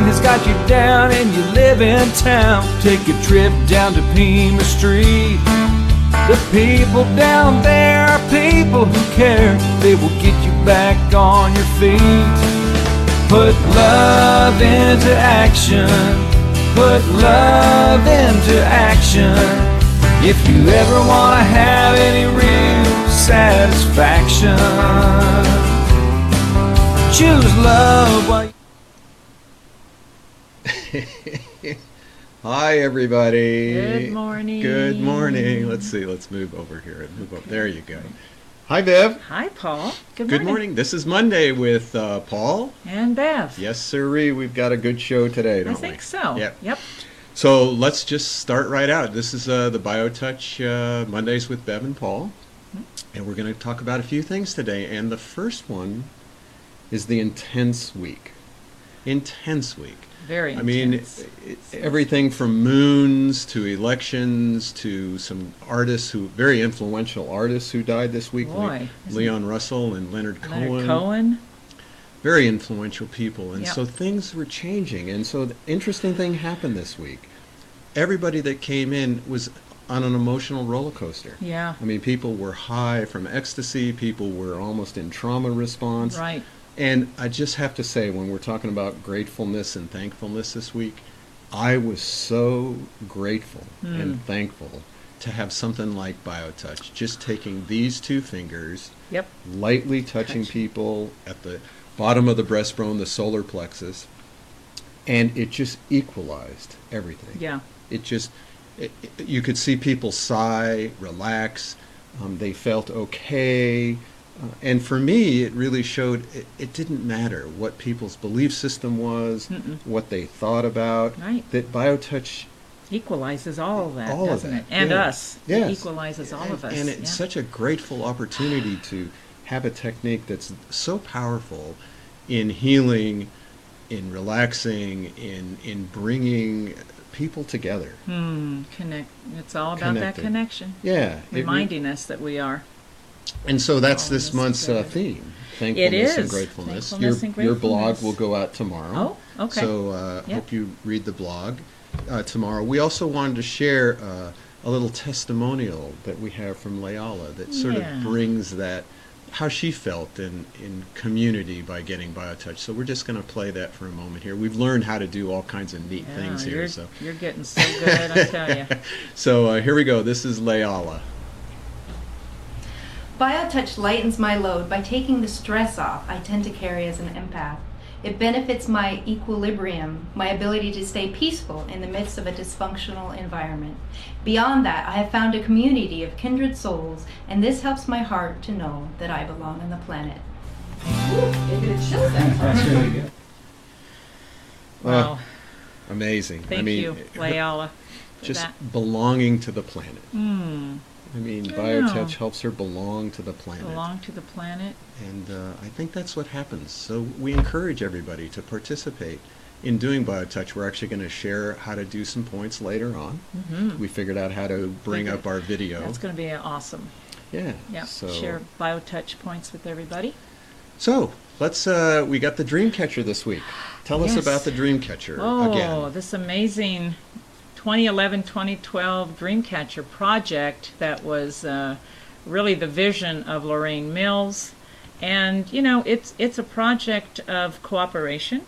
has got you down and you live in town, take a trip down to Pima Street. The people down there are people who care. They will get you back on your feet. Put love into action. Put love into action. If you ever want to have any real satisfaction, choose love while Hi, everybody. Good morning. Good morning. Let's see. Let's move over here and move up. There you go. Hi, Bev. Hi, Paul. Good morning. This is Monday with Paul. And Bev. Yes, sirree. We've got a good show today, don't we? I think so. Yep. So let's just start right out. This is the BioTouch Mondays with Bev and Paul. And we're going to talk about a few things today. And the first one is the intense week. Intense week. Very intense. I mean, everything from moons to elections to some artists very influential artists who died this week. Boy, Leon Russell and Leonard Cohen. Very influential people. And Yep. so things were changing. And so the interesting thing happened this week. Everybody that came in was on an emotional roller coaster. Yeah. I mean, people were high from ecstasy. People were almost in trauma response. Right. And I just have to say, when we're talking about gratefulness and thankfulness this week, I was so grateful and thankful to have something like BioTouch, just taking these two fingers, Yep. lightly touching people at the bottom of the breastbone, the solar plexus, and it just equalized everything. Yeah. You could see people sigh, relax, they felt okay. And for me, it really showed it didn't matter what people's belief system was, what they thought about. Right. That BioTouch Equalizes all of that, All of doesn't that, it? And yeah. us. Yes. It equalizes all of us. And it's such a grateful opportunity to have a technique that's so powerful in healing, in relaxing, in bringing people together. Connect. It's all about that Connected. connection. Yeah. Reminding us that we are. And so that's All this this month's together. theme. It Thankfulness and is. gratefulness. Thankfulness and Your blog gratefulness. will go out tomorrow. Oh, okay. So Yep. hope you read the blog tomorrow. We also wanted to share a little testimonial that we have from Leala that sort Yeah. of brings that, how she felt in community by getting BioTouch. So we're just going to play that for a moment here. We've learned how to do all kinds of neat things here. You're getting so good, I tell you. So here we go. This is Leala. BioTouch lightens my load by taking the stress off I tend to carry as an empath. It benefits my equilibrium, my ability to stay peaceful in the midst of a dysfunctional environment. Beyond that, I have found a community of kindred souls, and this helps my heart to know that I belong on the planet. That's really good. Wow. Amazing. Thank you, Leala, for Just that. belonging to the planet. I mean, I BioTouch know. helps her belong to the planet. Belong to the planet. And I think that's what happens. So we encourage everybody to participate in doing BioTouch. We're actually going to share how to do some points later on. We figured out how to bring up our video. That's going to be awesome. Yeah. Yeah. So, Share BioTouch points with everybody. So let's. We got the DreamCatcher this week. Tell us Yes. about the DreamCatcher Oh, again. this amazing 2011-2012 DreamCatcher project that was really the vision of Lorraine Mills. And, you know, it's a project of cooperation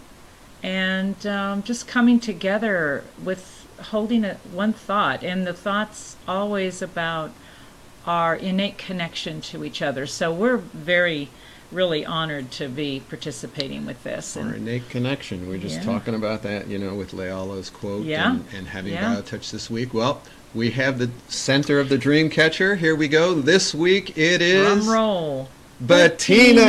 and just coming together with holding one thought. And the thought's always about our innate connection to each other. So we're really honored to be participating with this. Our innate connection. We're just Yeah. talking about that, with Leala's quote Yeah. and having Yeah. BioTouch this week. Well, we have the center of the DreamCatcher. Here we go. This week it is Drum roll. Bettina.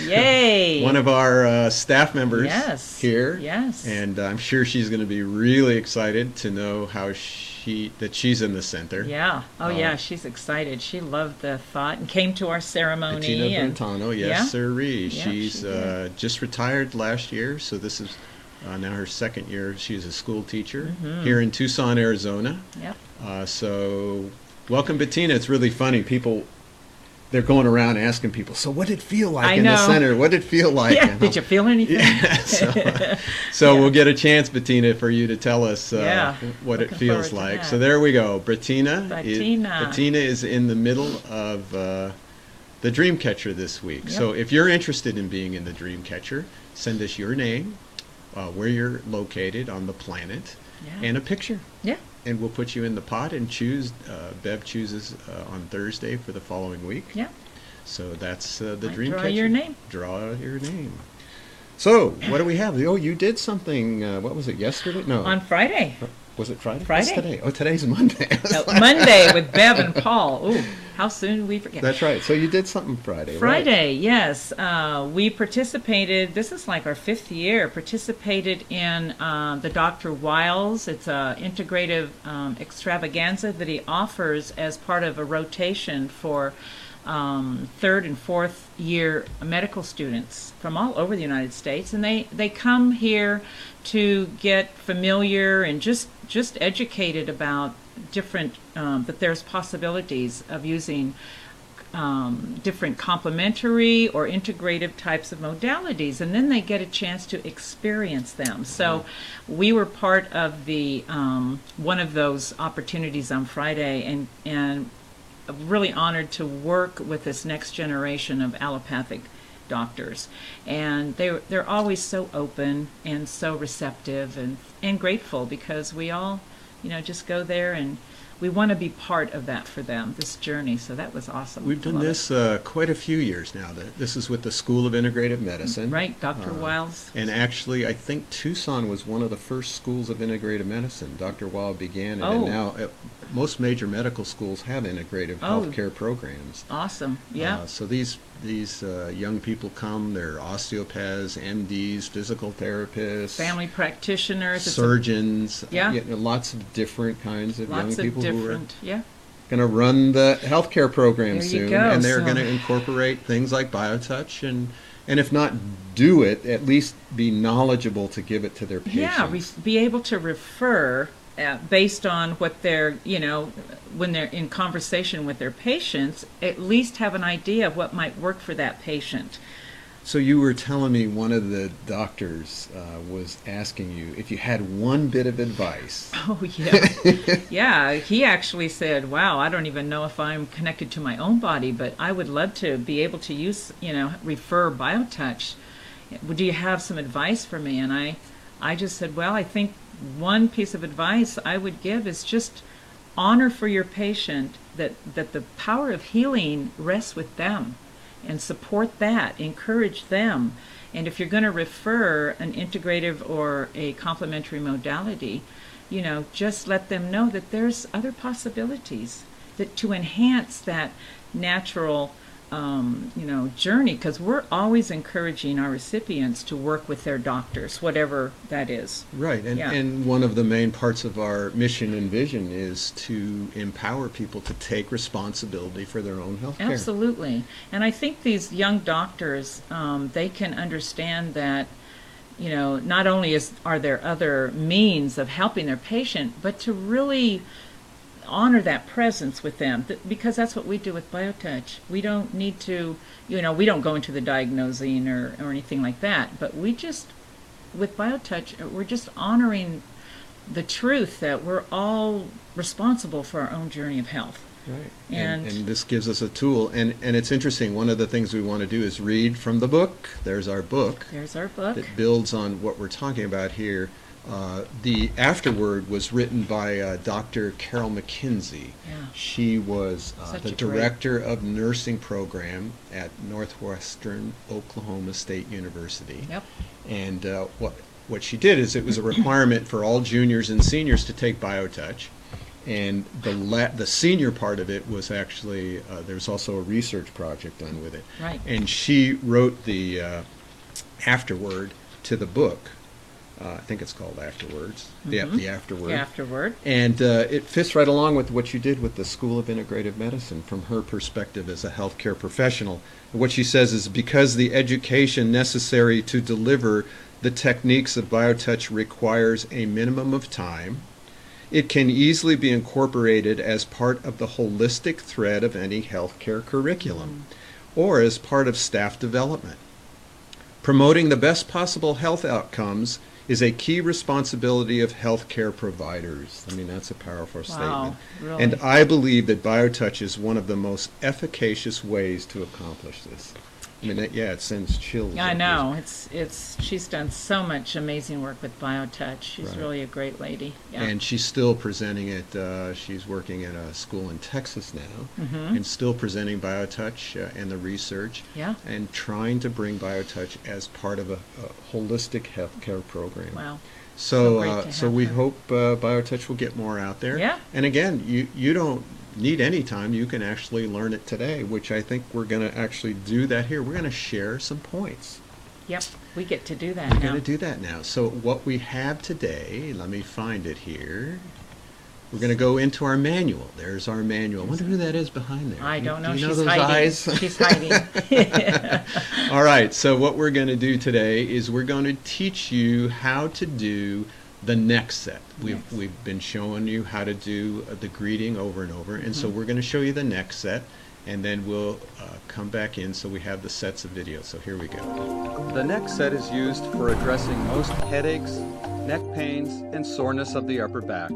Yay! One of our staff members Yes. here. Yes. And I'm sure she's going to be really excited to know that she's in the center. Yeah. Oh, yeah. She's excited. She loved the thought and came to our ceremony. Bettina and Brentano, yes, Yeah. sirree. Yeah, She's she did. just retired last year, so this is now her second year. She's a school teacher here in Tucson, Arizona. Yep. So welcome, Bettina. It's really funny. People they're going around asking people, so what did it feel like I in know. the center? What did it feel like? Yeah. And Did you feel anything? Yeah. So Yeah. we'll get a chance, Bettina, for you to tell us Yeah. what it Looking feels forward to like. that. So there we go. Bettina. Bettina. Bettina is in the middle of the DreamCatcher this week. Yep. So if you're interested in being in the DreamCatcher, send us your name, where you're located on the planet, Yeah. and a picture. Yeah. And we'll put you in the pot and choose. Bev chooses on Thursday for the following week. Yeah. So that's the Might DreamCatcher. draw your name. Draw your name. So what do we have? Oh, you did something. What was it? Yesterday? No. On Friday. Was it Friday? Friday. What's today? Oh, today's Monday. Monday with Bev and Paul. Ooh, how soon did we forget? That's right. So you did something Friday. Friday, yes. We participated, this is like our 5th year, participated in the Dr. Weil's. It's an integrative extravaganza that he offers as part of a rotation for 3rd and 4th year medical students from all over the United States. And they come here to get familiar and just educated about different, that there's possibilities of using different complementary or integrative types of modalities, and then they get a chance to experience them. So we were part of the one of those opportunities on Friday, and really honored to work with this next generation of allopathic doctors, and they're always so open and so receptive and grateful, because we all just go there and we want to be part of that for them, this journey. So that was awesome. We've done this quite a few years now. This is with the School of Integrative Medicine. Right, Dr. Weil's. And actually, I think Tucson was one of the first schools of integrative medicine. Dr. Weil began it, and now most major medical schools have integrative healthcare programs. Awesome, yeah. So these young people come, they're osteopaths, MDs, physical therapists, family practitioners, surgeons, yeah. Lots of different kinds of young people who are going to run the healthcare program soon, and they're going to incorporate things like BioTouch, and if not do it, at least be knowledgeable to give it to their patients. Yeah, be able to refer based on what they're, when they're in conversation with their patients, at least have an idea of what might work for that patient. So you were telling me one of the doctors was asking you if you had one bit of advice. Oh, yeah. Yeah, he actually said, wow, I don't even know if I'm connected to my own body, but I would love to be able to use, refer BioTouch. Do you have some advice for me? And I just said, well, I think one piece of advice I would give is just honor for your patient that the power of healing rests with them, and support that, encourage them. And if you're going to refer an integrative or a complementary modality, just let them know that there's other possibilities that to enhance that natural journey, because we're always encouraging our recipients to work with their doctors, whatever that is. Right, and one of the main parts of our mission and vision is to empower people to take responsibility for their own health care. Absolutely. And I think these young doctors, they can understand that, not only are there other means of helping their patient, but to really honor that presence with them, because that's what we do with BioTouch. We don't need to, we don't go into the diagnosing or anything like that, but we just, with BioTouch, we're just honoring the truth that we're all responsible for our own journey of health. Right. And this gives us a tool. And it's interesting, one of the things we want to do is read from the book. There's our book. There's our book. That builds on what we're talking about here. The afterword was written by Dr. Carole McKenzie. Yeah. She was the director of nursing program at Northwestern Oklahoma State University. Yep. And what she did is, it was a requirement for all juniors and seniors to take BioTouch. And the senior part of it was actually, there's also a research project done with it. Right. And she wrote the afterword to the book. I think it's called Afterwards. Mm-hmm. The afterword. The afterword. And it fits right along with what you did with the School of Integrative Medicine from her perspective as a healthcare professional. And what she says is, because the education necessary to deliver the techniques of BioTouch requires a minimum of time, It can easily be incorporated as part of the holistic thread of any healthcare curriculum or as part of staff development. Promoting the best possible health outcomes is a key responsibility of healthcare providers. I mean, that's a powerful statement. Really. And I believe that BioTouch is one of the most efficacious ways to accomplish this. I mean, it sends chills. I know. She's done so much amazing work with BioTouch. She's Right. really a great lady. Yeah. And she's still presenting it. She's working at a school in Texas now, and still presenting BioTouch and the research, Yeah. and trying to bring BioTouch as part of a holistic healthcare program. Wow. So, great to so have we her. hope BioTouch will get more out there. Yeah. And again, you don't need any time. You can actually learn it today, which I think we're going to actually do that here. We're going to share some points. Yep. We get to do that We're now. going to do that now. So what we have today, let me find it here. We're going to go into our manual. There's our manual. I wonder who that is behind there. I don't know. Do you know She's those hiding. eyes? She's hiding. All right. So what we're going to do today is we're going to teach you how to do the next set. We've been showing you how to do the greeting over and over, and so we're going to show you the next set, and then we'll come back in so we have the sets of video. So here we go. The next set is used for addressing most headaches, neck pains, and soreness of the upper back.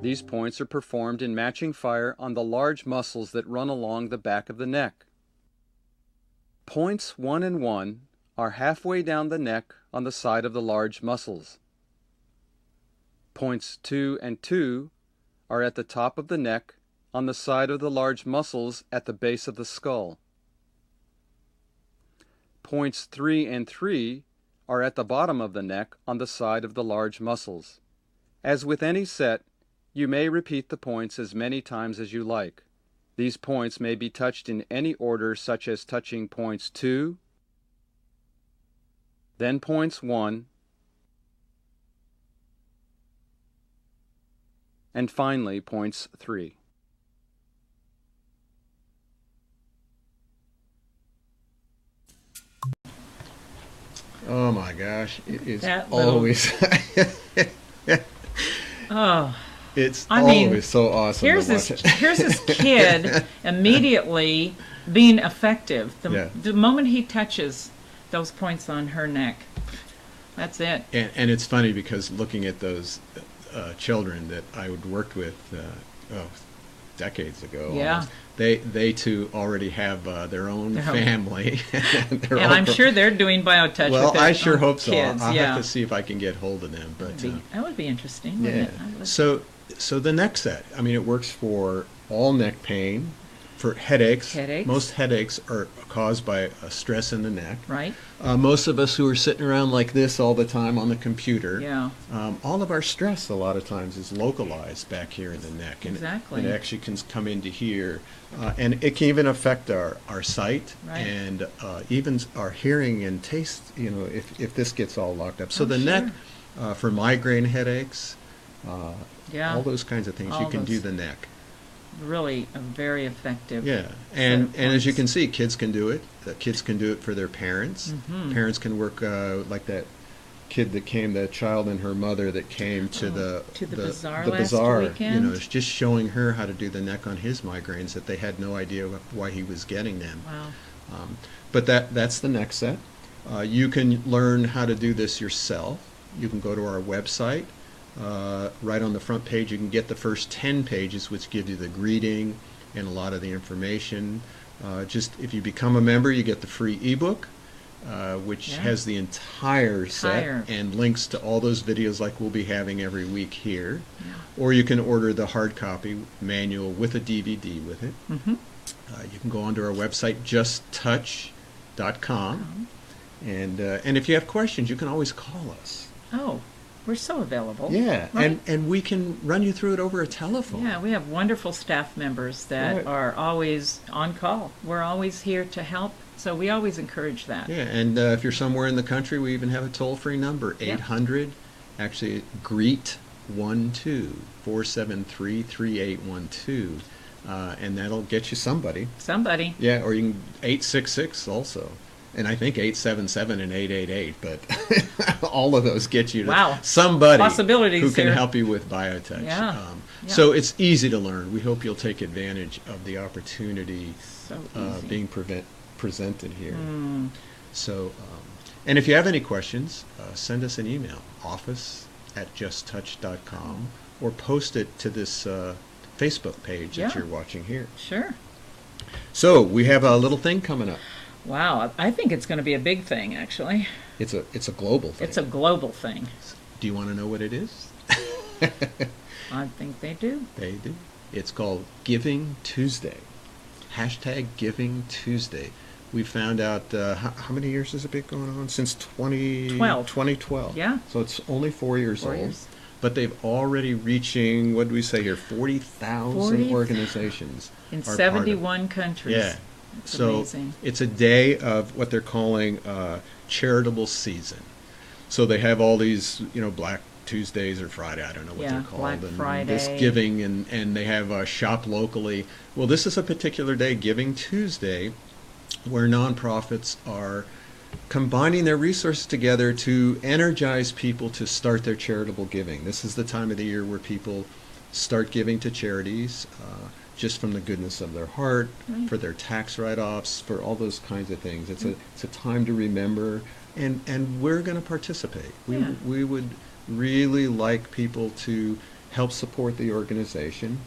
These points are performed in matching fire on the large muscles that run along the back of the neck. Points 1 and 1 are halfway down the neck on the side of the large muscles. Points 2 and 2 are at the top of the neck on the side of the large muscles at the base of the skull. Points 3 and 3 are at the bottom of the neck on the side of the large muscles. As with any set, you may repeat the points as many times as you like. These points may be touched in any order, such as touching points 2, then points 1, and finally points 3. Oh my gosh, it is That little- always Oh, it's I mean, always so awesome here's to watch this it. here's this kid immediately being effective. Yeah. The moment he touches those points on her neck, that's it. And it's funny because looking at those children that I would worked with decades ago, Yeah. almost, they too already have their own Their own- family. They're And all I'm grown- sure they're doing BioTouch Well, with their I sure own hope so. kids. I'll yeah. have to see if I can get hold of them. But That would be interesting. yeah. Wouldn't it? I would- So the neck set, I mean, it works for all neck pain, for headaches. Headaches. Most headaches are caused by stress in the neck. Right? Most of us who are sitting around like this all the time on the computer, Yeah. all of our stress a lot of times is localized back here in the neck. And Exactly. It actually can come into here. And it can even affect our sight Right. and even our hearing and taste, if this gets all locked up. So Oh, the sure. neck, for migraine headaches, Yeah. all those kinds of things, All you can do those. the neck. Really a very effective. Yeah, set and of as you points. can see, kids can do it. Kids can do it for their parents. Mhm. Parents can work like that kid that came, the child and her mother that came to the bazaar the last bazaar. weekend? It's just showing her how to do the neck on his migraines that they had no idea why he was getting them. Wow. But that's the next set. You can learn how to do this yourself. You can go to our website. Right on the front page, you can get the first 10 pages, which give you the greeting and a lot of the information. Just if you become a member, you get the free ebook, which Yeah. has the entire set Entire. and links to all those videos like we'll be having every week here. Yeah. Or you can order the hard copy manual with a DVD with it. Mm-hmm. You can go onto our website, justtouch.com. And if you have questions, you can always call us. Oh, we're so available. Yeah, Right? and we can run you through it over a telephone. Yeah, we have wonderful staff members that Right. are always on call. We're always here to help, so we always encourage that. Yeah, and if you're somewhere in the country, we even have a toll-free number, Yeah. 800, actually, GREET12, 473-3812, and that'll get you somebody. Somebody. Yeah, or you can, 866 also. and I think 877 and 888, but all of those get you to Wow. somebody Possibilities who can here. help you with BioTouch. Yeah. So it's easy to learn. We hope you'll take advantage of the opportunity So easy. being presented here. So, and if you have any questions, send us an email, office@justtouch.com, or post it to this Facebook page that Yeah. you're watching here. Sure. So we have a little thing coming up. Wow, I think it's going to be a big thing, actually. It's a global thing. It's a global thing. Do you want to know what it is? I think they do. They do. It's called Giving Tuesday. Hashtag Giving Tuesday. We found out, how many years has it been going on? Since 2012. Yeah. So it's only 4 years 4 old. years. But they've already reaching, what do we say here, 40,000 40,000 organizations. In are part of it. 71 countries. Yeah. It's So amazing. it's a day of what they're calling charitable season. So they have all these, Black Tuesdays or Friday, I don't know what Yeah, they're called. Black and Friday. This giving, and they have shop locally. Well, this is a particular day, Giving Tuesday, where nonprofits are combining their resources together to energize people to start their charitable giving. This is the time of the year where people start giving to charities just from the goodness of their heart, Right. for their tax write-offs, for all those kinds of things. It's a time to remember, and we're going to participate. Yeah. We would really like people to help support the organization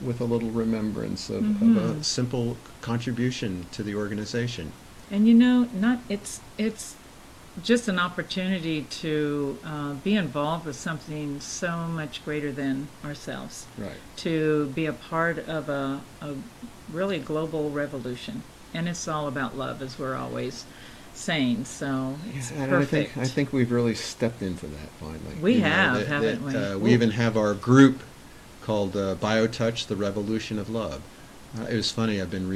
with a little remembrance of a simple contribution to the organization. And it's just an opportunity to be involved with something so much greater than ourselves. Right. To be a part of a really global revolution. And it's all about love, as we're always saying. So it's And perfect. I think we've really stepped into that finally. We have, haven't we? We even have our group called BioTouch, the Revolution of Love. It was funny. I've been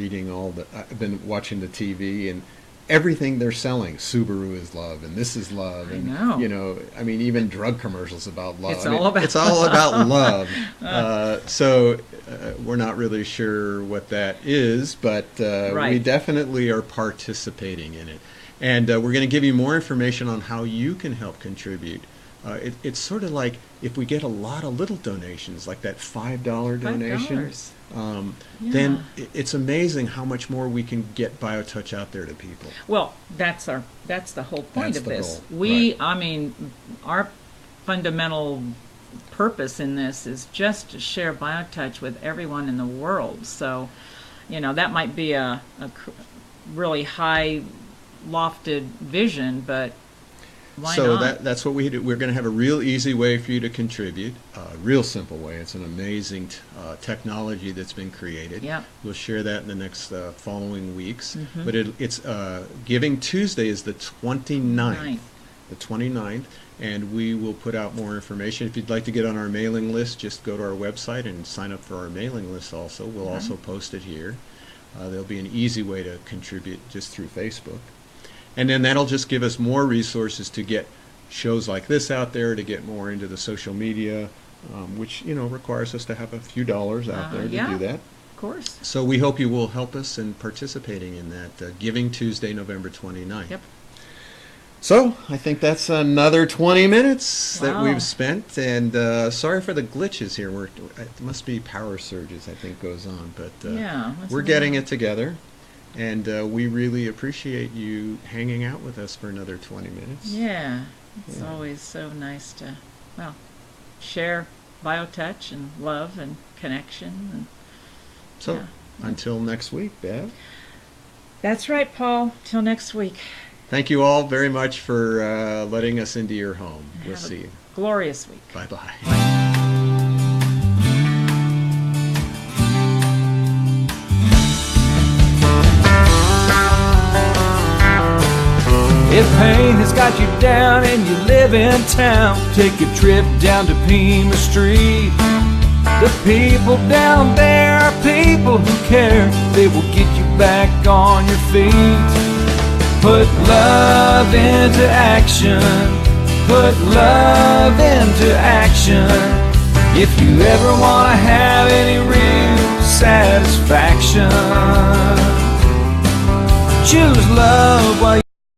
watching the TV, and everything they're selling, Subaru is love, and this is love, and know. even drug commercials about love. It's all about it's all about love. So we're not really sure what that is, but Right. we definitely are participating in it, and we're going to give you more information on how you can help contribute. It's sort of like if we get a lot of little donations, like that $5 donation. Then it's amazing how much more we can get BioTouch out there to people. Well, that's the whole point That's of the this. goal, Our fundamental purpose in this is just to share BioTouch with everyone in the world. So, that might be a really high lofted vision, but why So not? that's what we do. We're going to have a real easy way for you to contribute, a real simple way. It's an amazing technology that's been created. Yep. We'll share that in the next following weeks. Mm-hmm. But it's Giving Tuesday is the 29th. The 29th, and we will put out more information. If you'd like to get on our mailing list, just go to our website and sign up for our mailing list also. We'll also post it here. There'll be an easy way to contribute just through Facebook. And then that'll just give us more resources to get shows like this out there, to get more into the social media, which, requires us to have a few dollars out there to do that. Of course. So we hope you will help us in participating in that Giving Tuesday, November 29th. Yep. So I think that's another 20 minutes that Wow. we've spent, and sorry for the glitches here. It must be power surges, I think, goes on, but we're getting it together, and we really appreciate you hanging out with us for another 20 minutes. Yeah. It's always so nice to, share BioTouch and love and connection. And So until next week, Bev. that's right, Paul. Till next week. Thank you all very much for letting us into your home. We'll Have a see you. glorious week. Bye-bye. If pain has got you down and you live in town, take a trip down to Pima Street. The people down there are people who care. They will get you back on your feet. Put love into action. Put love into action. If you ever want to have any real satisfaction, choose love while